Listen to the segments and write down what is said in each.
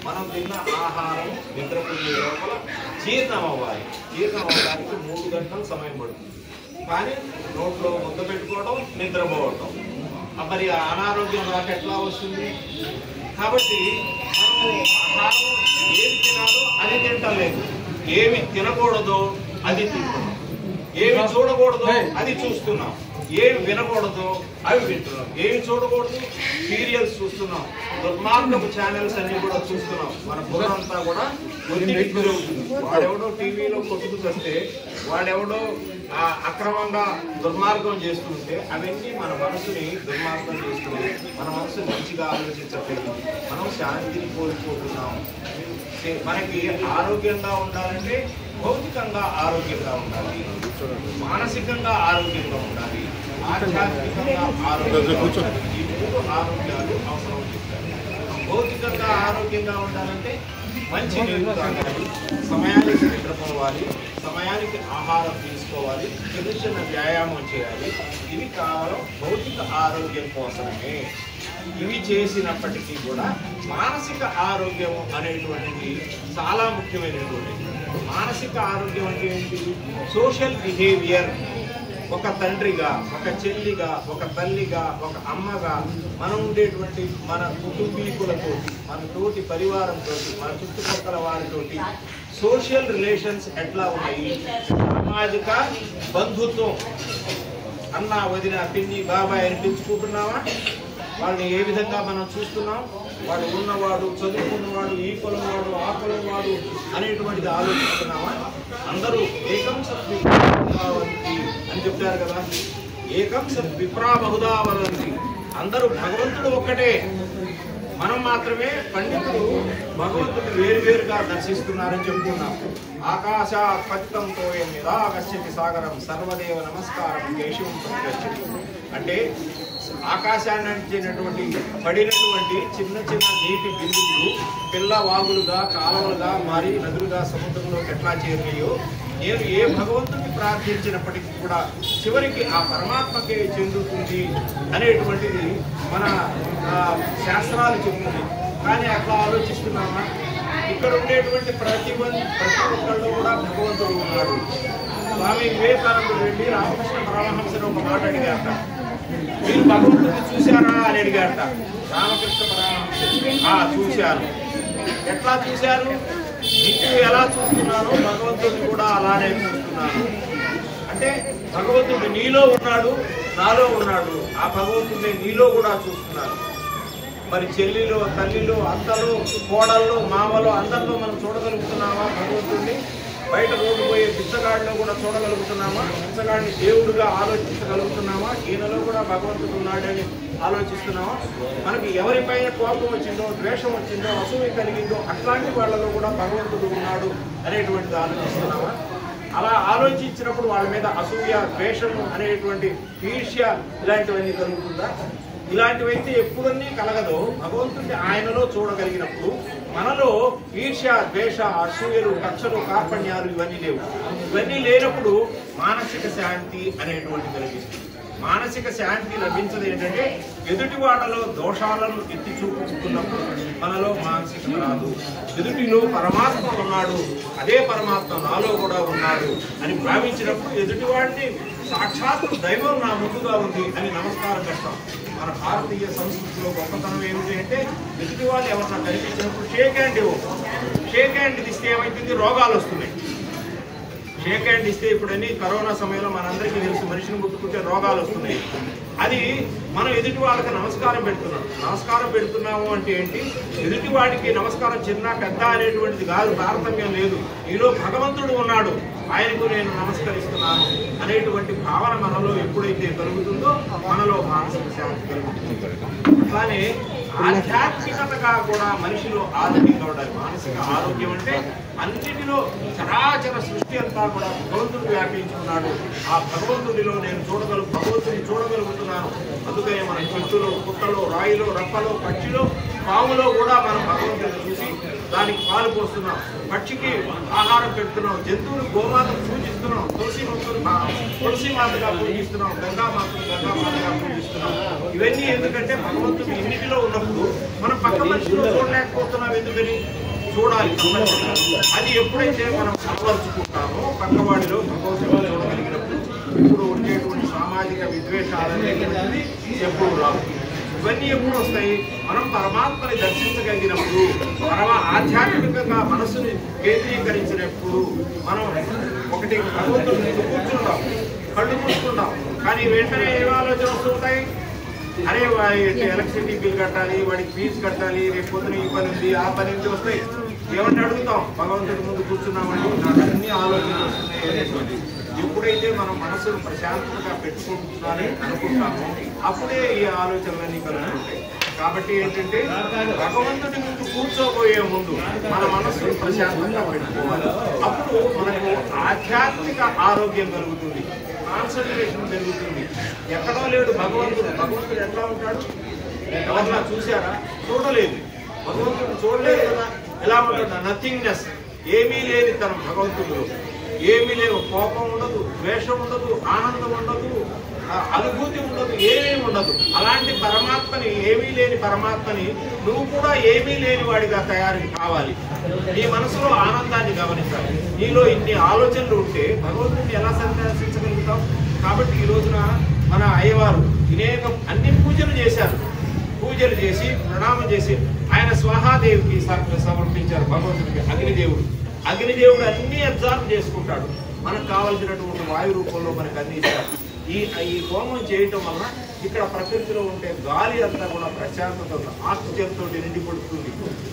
మనం తిన్న ఆహారం నిద్రపోయే లోపల జీర్ణం అవ్వాలి. జీర్ణం అవ్వడానికి 3 గంటలు సమయం పడుతుంది. కానీ నోట్లో ముద్ద పెట్టుకోవడం, నిద్రపోవటం, మరి అనారోగ్యం నాకు ఎట్లా వస్తుంది? కాబట్టి మనం ఆహారం ఏమి తినాలో అది తింటలేదు, ఏమి తినకూడదో అది తింటున్నాం, ఏమి చూడకూడదో అది చూస్తున్నాం, ఏమి వినకూడదో అవి వింటున్నాం, ఏమి చూడకూడదు సీరియల్స్ చూస్తున్నాం, దుర్మార్గపు ఛానల్స్ అన్ని కూడా చూస్తున్నాం. మన బుర్ర అంతా కూడా గురవుతుంది. వాడెవడో టీవీలో కొట్టుకు వస్తే, వాడెవడో అక్రమంగా దుర్మార్గం చేస్తుంటే అవన్నీ మన మనసుని దుర్మార్గం చేస్తుంది. మన మనసు మంచిగా ఆలోచించట్లేదు, మనం శాంతిని కోల్పోతున్నాం. మనకి ఆరోగ్యంగా ఉండాలంటే భౌతికంగా ఆరోగ్యంగా ఉండాలి, మానసికంగా ఆరోగ్యంగా ఉండాలి, ఆధ్యాత్మికంగా ఆరోగ్యంగా ఉండాలి. ఈ 3 ఆరోగ్యాలు అవసరం చెప్తారు. భౌతికంగా ఆరోగ్యంగా ఉండాలంటే మంచి నీరు తాగాలి, సమయానికి నిద్రపోవాలి, సమయానికి ఆహారం తీసుకోవాలి, చిన్న వ్యాయామం చేయాలి. ఇవి కేవలం భౌతిక ఆరోగ్యం కోసమే. ఇవి చేసినప్పటికీ కూడా మానసిక ఆరోగ్యం అనేటువంటిది చాలా ముఖ్యమైనటువంటిది. మానసిక ఆరోగ్యం అంటే ఏంటి? Social behaviour. ఒక తండ్రిగా, ఒక చెల్లిగా, ఒక తల్లిగా, ఒక అమ్మగా మనం ఉండేటువంటి మన కుటుంబీకులతో, మన తోటి పరివారంతో, మన చుట్టుపక్కల వారితోటి సోషల్ రిలేషన్స్ ఎట్లా ఉన్నాయి? సామాజిక బంధుత్వం. అన్న, వదిన, పిన్ని, బాబాయ్ అని పిలుచుకుంటున్నావా? వాళ్ళని ఏ విధంగా మనం చూస్తున్నాం? వాడు ఉన్నవాడు, చదువుకున్నవాడు, ఈ కులం వాడు, ఆ కులం వాడు అనేటువంటిది ఆలోచిస్తున్నామా? అందరూ ఏకం సత్ విప్రావరంతి అని చెప్తారు కదా. ఏకం సత్ విప్రా బహుదావరంతి. అందరూ భగవంతుడు ఒక్కటే. మనం మాత్రమే పండితుడు భగవంతుడు వేరువేరుగా దర్శిస్తున్నారని చెప్తున్నాం. ఆకాశాత్ పతితం తోయం యదా గచ్చతి సాగరం సర్వదేవ నమస్కారం కేశవం ప్రతిగచ్చతి. అంటే ఆకాశాన్ని అంటినటువంటి పడినటువంటి చిన్న చిన్న నీటి బిందువులు పిల్లవాగులుగా, కాలువలుగా మారి నదులుగా సముద్రంలోకి ఎట్లా చేరినాయో, నేను ఏ భగవంతుడిని ప్రార్థించినప్పటికీ కూడా చివరికి ఆ పరమాత్మకే చెందుతుంది అనేటువంటిది మన శాస్త్రాలు చెప్తుంది. కానీ అట్లా ఆలోచిస్తున్నామా? ఇక్కడ ఉండేటువంటి ప్రతి ఒక్కళ్ళు కూడా భగవంతుడు ఉన్నాడు. స్వామి వివేకానందుడు వెళ్ళి రామకృష్ణ పరమహంసను ఒక మాట అడిగారట. మీరు భగవంతుడిని చూశారా అని అడిగారట. రామకృష్ణ పరమహంస చూశాను. ఎట్లా చూశారు? నీకు ఎలా చూస్తున్నానో భగవంతుడిని కూడా అలానే చూస్తున్నాను. అంటే భగవంతుడు నీలో ఉన్నాడు, నాలో ఉన్నాడు. ఆ భగవంతుడిని నీలో కూడా చూస్తున్నాను. మరి చెల్లిలో, తల్లిలో, అత్తలో, కోడల్లో, మామలో అందరిలో మనం చూడగలుగుతున్నామా భగవంతుడిని? బయట రోడ్డు పోయే బిచ్చగాడిలో కూడా చూడగలుగుతున్నామా? బిచ్చగాడిని దేవుడుగా ఆలోచించగలుగుతున్నామా? ఈయనలో కూడా భగవంతుడు ఉన్నాడని ఆలోచిస్తున్నామా? మనకి ఎవరిపైన కోపం వచ్చిందో, ద్వేషం వచ్చిందో, అసూయ కలిగిందో అట్లాంటి వాళ్ళలో కూడా భగవంతుడు ఉన్నాడు అనేటువంటిది ఆలోచిస్తున్నామా? అలా ఆలోచించినప్పుడు వాళ్ళ మీద అసూయ, ద్వేషము అనేటువంటి ఈర్ష్య ఇలాంటివన్నీ కలుగుతుందా? ఇలాంటివైతే ఎప్పుడన్నీ కలగదో భగవంతుడిని ఆయనలో చూడగలిగినప్పుడు మనలో ఈర్ష్య, ద్వేష, అసూయలు, కక్షలు, కార్పణ్యాలు ఇవన్నీ లేవు. ఇవన్నీ లేనప్పుడు మానసిక శాంతి అనేటువంటి కలిగిస్తుంది. మానసిక శాంతి లభించదు ఏంటంటే ఎదుటి వాళ్ళలో దోషాలను ఎత్తి చూపుతున్నప్పుడు మనలో మానసిక రాదు. ఎదుటిలో పరమాత్మ ఉన్నాడు, అదే పరమాత్మ నాలో కూడా ఉన్నాడు అని భావించినప్పుడు ఎదుటి వాడిని సాక్షాత్తు దైవం నా ముందుగా ఉంది అని నమస్కారం పెడతాం. మన భారతీయ సంస్కృతిలో గొప్పతనం ఏమిటి అంటే ఎదుటి వాళ్ళు ఎవరన్నా కనిపించినప్పుడు షేక్ హ్యాండ్ ఇవ్వం. షేక్ హ్యాండ్ ఇస్తే ఏమైతుంది? రోగాలు వస్తున్నాయి. షేక్ హ్యాండ్ ఇస్తే ఇప్పుడన్నీ కరోనా సమయంలో మనందరికీ తెలుసు, మనిషిని ముట్టుకుంటే రోగాలు వస్తున్నాయి. అది మనం ఎదుటి వాళ్ళకి నమస్కారం పెడుతున్నాము అంటే ఏంటి? ఎదుటి వాడికి నమస్కారం చిన్న పెద్ద అనేటువంటిది కాదు, తారతమ్యం లేదు. ఈలో భగవంతుడు ఉన్నాడు, ఆయనకు నేను నమస్కరిస్తున్నాను అనేటువంటి భావన మనలో ఎప్పుడైతే కలుగుతుందో మనలో మానసిక శాంతి కలుగుతుంది. అట్లానే ఆధ్యాత్మికతగా కూడా మనిషిలో ఆరోగ్యంగా ఉండాలి. మానసిక ఆరోగ్యం అంటే అన్నిటిలో చరాచర సృష్టి అంతా కూడా భగవంతుడు వ్యాపించుకున్నాడు. ఆ భగవంతుడిలో నేను భగవంతుడిని చూడగలుగుతున్నాను. అందుకనే మన చెట్టులో, పుట్టలో, రాయిలో, రప్పలో, పక్షిలో, పాములో కూడా మనం భగవంతుడిని చూసి దానికి పాలు పోస్తున్నాం, పక్షికి ఆహారం పెడుతున్నాం, జంతువులు గోమాతను పూజిస్తున్నాం, తులసి మాతగా పూజిస్తున్నాం, గంగామాతను గంగామాతగా పూజిస్తున్నాం. ఇవన్నీ ఎందుకంటే భగవంతుడు ఇన్నిటిలో ఉన్నప్పుడు మనం పక్క మనుషులు చూడలేకపోతున్నాం. ఎందుకని చూడాలి. అది ఎప్పుడైతే మనం అలవరుచుకుంటామో పక్కవాడిలో భగవంతుడు చూడగలిగినప్పుడు ఇప్పుడు ఉండేటువంటి సామాజిక విద్వేషాలు అనేటువంటిది ఎప్పుడు రావు. ఇవన్నీ ఎప్పుడు వస్తాయి? మనం పరమాత్మని దర్శించగలిగినప్పుడు, ఆధ్యాత్మికంగా మనసుని కేంద్రీకరించినప్పుడు. మనం ఒకటి భగవంతుడి ముందు కూర్చుంటాం, కళ్ళు మూసుకుంటాం, కానీ వెంటనే ఏ ఆలోచన వస్తుంటాయి? అరే ఎలక్ట్రిసిటీ బిల్ కట్టాలి, వాడికి ఫీజు కట్టాలి, రేపు పొద్దున ఈ పని ఉంది, ఆ పని ఉంది వస్తాయి. ఏమంటే అడుగుతాం, భగవంతుడి ముందు కూర్చున్నామండి, నాకు అన్ని ఆలోచనలు వస్తున్నాయి అనేటువంటి. ఎప్పుడైతే మనం మనసును ప్రశాంతంగా పెట్టుకుంటున్నారని అనుకుంటామో అప్పుడే ఈ ఆలోచనలన్నీ కలుగుతుంటాయి. కాబట్టి ఏంటంటే భగవంతుడి ముందు కూర్చోబోయే ముందు మన మనసును ప్రశాంతంగా పెట్టుకోవాలి. అప్పుడు మనకు ఆధ్యాత్మిక ఆరోగ్యం కలుగుతుంది, కాన్సన్ట్రేషన్ పెరుగుతుంది. ఎక్కడో లేడు భగవంతుడు. భగవంతుడు ఎట్లా ఉంటాడు? ఎవరన్నా చూశారా? చూడలేదు. భగవంతుడు చూడలేదు కదా. ఎలా ఉంటాడు? నథింగ్నెస్, ఏమీ లేని తనం భగవంతుడు. ఏమీ లేవు, కోపం ఉండదు, ద్వేషం ఉండదు, ఆనందం ఉండదు, అనుభూతి ఉండదు, ఏమీ ఉండదు. అలాంటి పరమాత్మని, ఏమీ లేని పరమాత్మని నువ్వు కూడా ఏమీ లేని వాడిగా తయారు కావాలి. నీ మనసులో ఆనందాన్ని గమనించాలి. నీలో ఇన్ని ఆలోచనలు ఉంటే భగవంతుడిని ఎలా సందర్శించగలుగుతాం? కాబట్టి ఈ రోజున మన అయ్యవారు అన్ని పూజలు చేశారు. పూజలు చేసి ప్రణామం చేసి ఆయన స్వాహాదేవికి సమర్పించారు. భగవంతుడికి అగ్నిదేవుడు అన్ని అబ్జర్వ్ చేసుకుంటాడు. మనకు కావలసినటువంటి వాయు రూపంలో మనకు అన్ని ఇస్తారు. ఈ హోమం చేయటం వలన ఇక్కడ ప్రకృతిలో ఉండే గాలి అంతా కూడా ప్రశాంతత, ఆక్సిజన్తో నిండిపడుతుంది.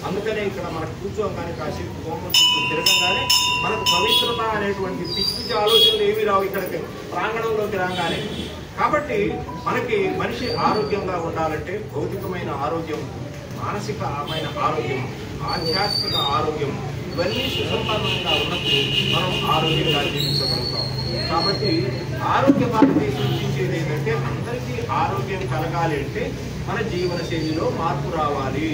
అందుకనే ఇక్కడ మనకు కూర్చోగానే కాసేపు హోమం చుట్టూ తిరగంగానే మనకు పవిత్రత అనేటువంటి పిచ్చి ఆలోచనలు ఏమీ రావు ఇక్కడికి ప్రాంగణంలోకి రాగానే. కాబట్టి మనకి మనిషి ఆరోగ్యంగా ఉండాలంటే భౌతికమైన ఆరోగ్యం, మానసికమైన ఆరోగ్యం, ఆధ్యాత్మిక ఆరోగ్యం ఇవన్నీ సుసంపన్నంగా ఉన్నప్పుడు మనం ఆరోగ్యంగా జీవించగలుగుతాం. కాబట్టి ఆరోగ్య పద్ధతి సూచించేది ఏంటంటే అందరికీ ఆరోగ్యం కలగాలి అంటే మన జీవన శైలిలో మార్పు రావాలి,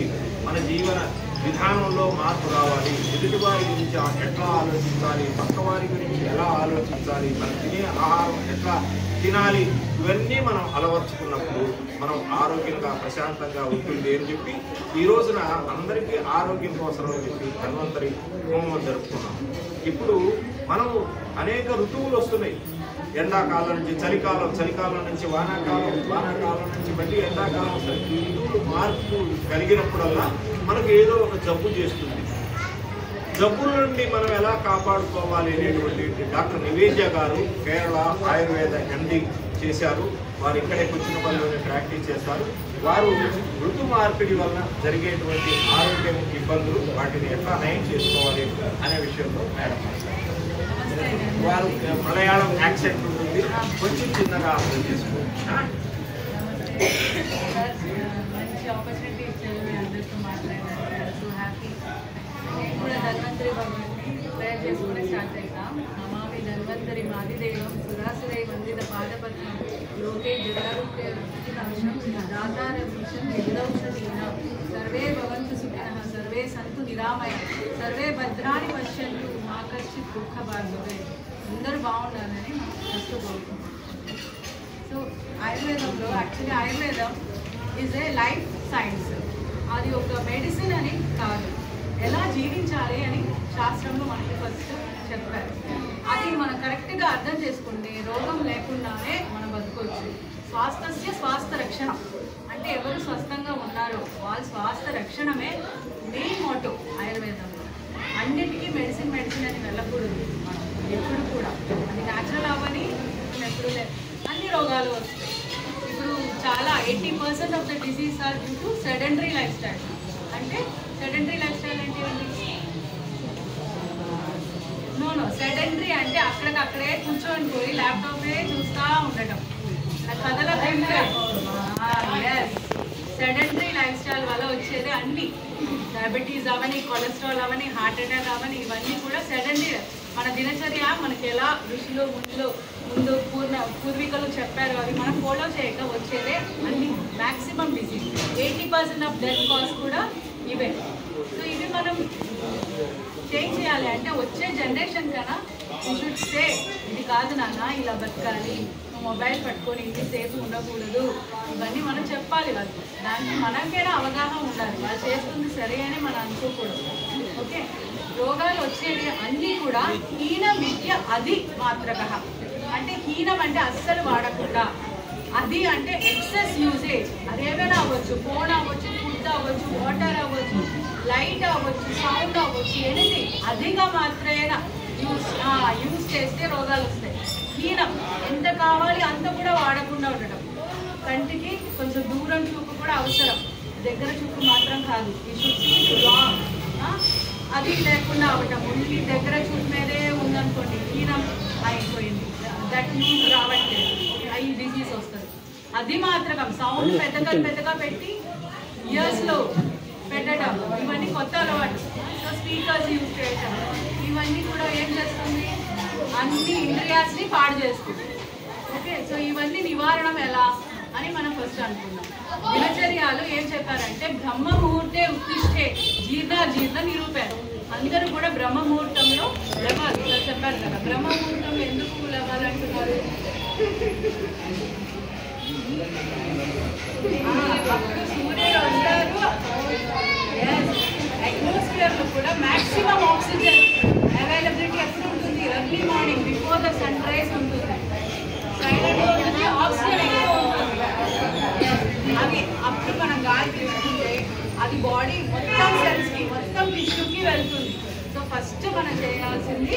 మన జీవన విధానంలో మార్పు రావాలి. ఎదుటివారి గురించి ఎట్లా ఆలోచించాలి, పక్కవారి గురించి ఎలా ఆలోచించాలి, మనం తినే ఆహారం ఎట్లా తినాలి, ఇవన్నీ మనం అలవర్చుకున్నప్పుడు మనం ఆరోగ్యంగా ప్రశాంతంగా ఉంటుంది అని చెప్పి ఈ రోజున అందరికీ ఆరోగ్యం కోసం అని చెప్పి ధన్వంతరి హోమం జరుపుకున్నాం. ఇప్పుడు మనము అనేక ఋతువులు వస్తున్నాయి. ఎండాకాలం నుంచి చలికాలం, చలికాలం నుంచి వానాకాలం, వానాకాలం నుంచి మళ్ళీ ఎండాకాలం వస్తాయి. ఈ ఋతువులు మార్పు కలిగినప్పుడల్లా మనకు ఏదో ఒక జబ్బు చేస్తుంది. జబ్బుల నుండి మనం ఎలా కాపాడుకోవాలి అనేటువంటి డాక్టర్ నివేద్య గారు కేరళ ఆయుర్వేద ఎండి చేశారు. వారు ఇక్కడే కొచ్చినపల్లిలోనే ప్రాక్టీస్ చేస్తారు. వారు ఋతు మార్పిడి వలన జరిగేటువంటి ఆరోగ్య ఇబ్బందులు వాటిని ఎట్లా నయం చేసుకోవాలి అనే విషయంలో మేడం వారు మలయాళం యాక్సెంట్ ఉంటుంది, కొంచెం చిన్నగా అర్థం చేసుకోవాలి. ధన్వంతరి భగవాన్ని ప్రేయర్ చేసుకుని స్టార్ట్ అవుతాం. నమామి ధన్వంతరి మాదిదేవం సురాసురై వందిత పాదపద్మం లోకే జలారుష్యం దాతారవిషం యదౌషధీనాం సర్వే భవంతు సుఖినః సర్వే సంతు నిరామయ సర్వే భద్రాని పశ్యంతు మా కశ్చిత్ దుఃఖ భాగ్యవే. అందరూ బాగుండాలని మనం ఫస్ట్ కోరుకుంటాం. సో ఆయుర్వేదంలో యాక్చువల్లీ ఆయుర్వేదం ఈజ్ ఏ లైఫ్ సైన్స్. అది ఒక మెడిసిన్ అని కాదు, ఎలా జీవించాలి అని శాస్త్రంలో మనకి ఫస్ట్ చెప్పారు. అది మనం కరెక్ట్గా అర్థం చేసుకుంటే రోగం లేకుండానే మనం బతుకోవచ్చు. స్వాస్థ్య స్వాస్థ్య రక్షణ అంటే ఎవరు స్వస్థంగా ఉన్నారో వాళ్ళ స్వాస్థ్య రక్షణమే మెయిన్ మోటో ఆయుర్వేదంలో. అన్నిటికీ మెడిసిన్ అని వెళ్ళకూడదు మనం ఎప్పుడు కూడా. అది న్యాచురల్ అవ్వని ఎప్పుడు అన్ని రోగాలు వస్తాయి. ఇప్పుడు చాలా 80% of the disease are due to sedentary life style. అంటే సెడెంటరీ లైఫ్ స్టైల్ అంటే ఏంటి? నో సెడెంటరీ అంటే అక్కడికక్కడే కూర్చొని పోయి ల్యాప్టాపే చూస్తూ ఉండటం, కదలకుండా. సెడెంటరీ లైఫ్ స్టైల్ వల్ల వచ్చేది అన్ని డయాబెటీస్ అవని, కొలెస్ట్రాల్ అవని, హార్ట్ అటాక్ అవని, ఇవన్నీ కూడా సెడెంటరీ. మన దినచర్య మనకి ఎలా ఋషులు ముందు పూర్వీకులు చెప్పారు అవి మనం ఫాలో చేయక వచ్చేదే అన్ని maximum disease. 80% of death cause కూడా ఇవే. సో ఇవి మనం చేంజ్ చేయాలి అంటే వచ్చే జనరేషన్ కన్నా యూ షుడ్ సే ఇది కాదు నాన్న, ఇలా బతకాలి, మొబైల్ పట్టుకొని ఇంతసేపు ఉండకూడదు, ఇవన్నీ మనం చెప్పాలి వాళ్ళకి. దానికి మనకైనా అవగాహన ఉండాలి, వాళ్ళు చేస్తుంది సరే అని మనం అనుకోకూడదు. ఓకే, రోగాలు వచ్చేవి అన్నీ కూడా హీన విద్య అది మాత్రక. అంటే హీనం అంటే అస్సలు వాడకుండా, అది అంటే ఎక్సెస్ యూజేజ్. అదేమైనా అవ్వచ్చు, ఫోన్ అవ్వచ్చు, ఫుడ్ అవ్వచ్చు, వాటర్ అవ్వచ్చు, లైట్ అవ్వచ్చు, సౌండ్ అవ్వచ్చు, ఎనిథింగ్ అధిక మాత్రేనా యూజ్ చేస్తే రోగాలు వస్తాయి. హీనం ఎంత కావాలి అంత కూడా వాడకుండా ఉండటం. కంటికి కొంచెం దూరం చూపు కూడా అవసరం, దగ్గర చూపు మాత్రం కాదు. ఈ షుడ్ లాంగ్ అది లేకుండా అవటం. ఓన్లీ దగ్గర చూపు మీదే ఉందనుకోండి, హీనం అయిపోయింది, దట్ మీన్స్ రావట్లేదు, ఐ డిసీజ్ వస్తుంది. అది మాత్రం సౌండ్ పెద్దగా పెట్టి ఇయర్స్లో పెట్టడం, ఇవన్నీ కొత్త అలవాటు. సో స్పీకర్స్ యూజ్ చేయటం, ఇవన్నీ కూడా ఏం చేస్తుంది, అన్ని ఇంద్రియాస్ని పాడు చేస్తుంది. ఓకే, సో ఇవన్నీ నివారణం ఎలా అని మనం ఫస్ట్ అనుకున్నాం. దినచర్యాలు ఏం చెప్పారంటే బ్రహ్మ ముహూర్తే ఉత్తిష్టే జీర్ణ నిరూపారు. అందరూ కూడా బ్రహ్మ ముహూర్తంలో లేవాలి చెప్పారు కదా. బ్రహ్మ ముహూర్తంలో ఎందుకు లేవాలంటున్నారు? అప్పుడు సూర్యుడు వస్తారు, అట్మాస్ఫియర్లో కూడా మ్యాక్సిమం ఆక్సిజన్ అవైలబిలిటీ ఎప్పుడు ఉంటుంది? Early morning before the sunrise ఉంటుంది. ఆక్సిజన్ ఎక్కువ ఉంటుంది. అది అప్పుడు మనం గాలి తీసుకుంటే అది బాడీ మొత్తం సెల్స్కి, మొత్తం టిష్యూకి వెళ్తుంది. సో ఫస్ట్ మనం చేయాల్సింది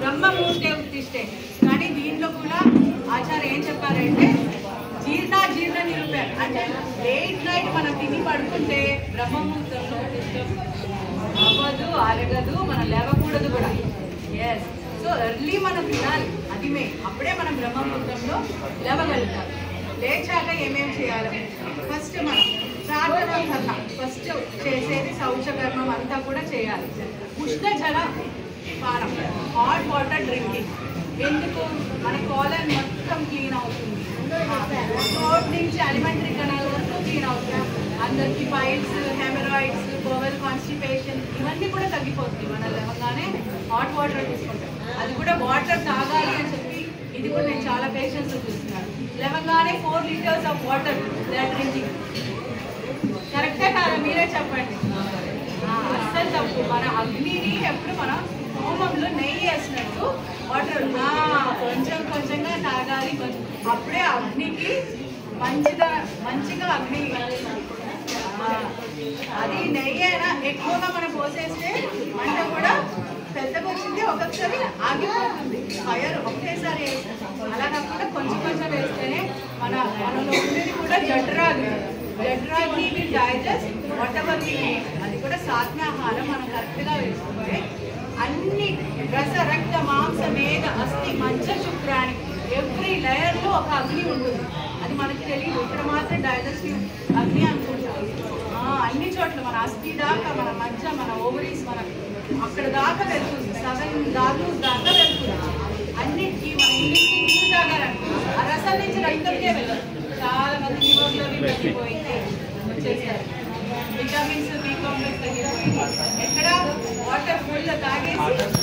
బ్రహ్మ ముహూర్తే ఉత్తిష్టే. కానీ దీంట్లో కూడా ఆచార్య ఏం చెప్పారంటే జీర్ణ నిరూపారు. అంటే లేట్ నైట్ మనం తిని పడుకుంటే బ్రహ్మముహూర్తంలో అవ్వదు, అరగదు, మనం లేవకూడదు కూడా. ఎస్, సో ఎర్లీ మనం తినాలి, అది అప్పుడే మనం బ్రహ్మముహూర్తంలో లేవగలుగుతాం. లేచాక ఏమేమి చేయాలి? ఫస్ట్ మనం ప్రార్థన కర్మ ఫస్ట్ చేసేది, శౌచకర్మం అంతా కూడా చేయాలి. ఉష్ణ జల పానం, హాట్ వాటర్ డ్రింకింగ్. ఎందుకు? మన కాలన్ మొత్తం క్లీన్ అవుతుంది, థ్రోట్ నుంచి అలిమెంటరీ కెనాల్ వరకు క్లీన్ అవుతుంది. అందరికి పైల్స్, హెమరాయిడ్స్, బోవెల్ కాన్స్టిపేషన్ ఇవన్నీ కూడా తగ్గిపోతుంది మన లేవగానే హాట్ వాటర్ తీసుకుంటాం. అది కూడా వాటర్ తాగాలి అని చెప్పి ఇది కూడా నేను చాలా పేషెంట్స్ చూస్తున్నాను. లేవగానే 4 liters of water they are drinking. కరెక్టే కాదా? మీరే చెప్పండి. అస్సలు తప్పు. మన అగ్నిని ఎప్పుడు మనం హోమంలో నెయ్యి వేసినట్టు వాటర్ కొంచెంగా తాగాలి. అప్పుడే అగ్నికి మంచిగా అగ్ని. అది నెయ్యి అయినా ఎక్కువగా మనం పోసేస్తే మంట కూడా పెద్దగా వచ్చింది, ఒక్కొక్కసారి ఆగిపోతుంది ఫైర్ ఒకేసారి వేస్తాం. అలా కాకుండా కొంచెం వేస్తేనే మనలో ఉండేది కూడా జఠరాగ్ని digest whatever we eat. అది కూడా సాత్మ్యాహారం మనం కరెక్ట్గా వేసుకుంటే అన్ని రస, రక్త, మాంస, మేధ, అస్థి, మజ్జ, శుక్రాణి ఎవ్రీ లేయర్లో ఒక అగ్ని ఉంటుంది. అది మనకి తెలియదు, ఇక్కడ మాత్రం డైజెస్టివ్ అగ్ని అనుకుంటాం. అన్ని చోట్ల మన అస్థి దాకా, మన మజ్జ, మన ఓవరీస్, మన అక్కడ దాకా వెళ్తుంది, 7 దాకా వెళ్తుంది. అన్నిటికీ మన ఇంటికి నీళ్ళు తాగాలనుకుంటుంది, ఆ రసం నుంచి రక్తంకే వెళ్ళదు. చాలా మంది హిమోగ్లోబిన్ తగ్గిపోయింది వచ్చేసారు, విటమిన్స్, బి కాంప్లెక్స్ తగ్గిపోయింది. ఎక్కడ వాటర్ ఫుల్ తాగేసి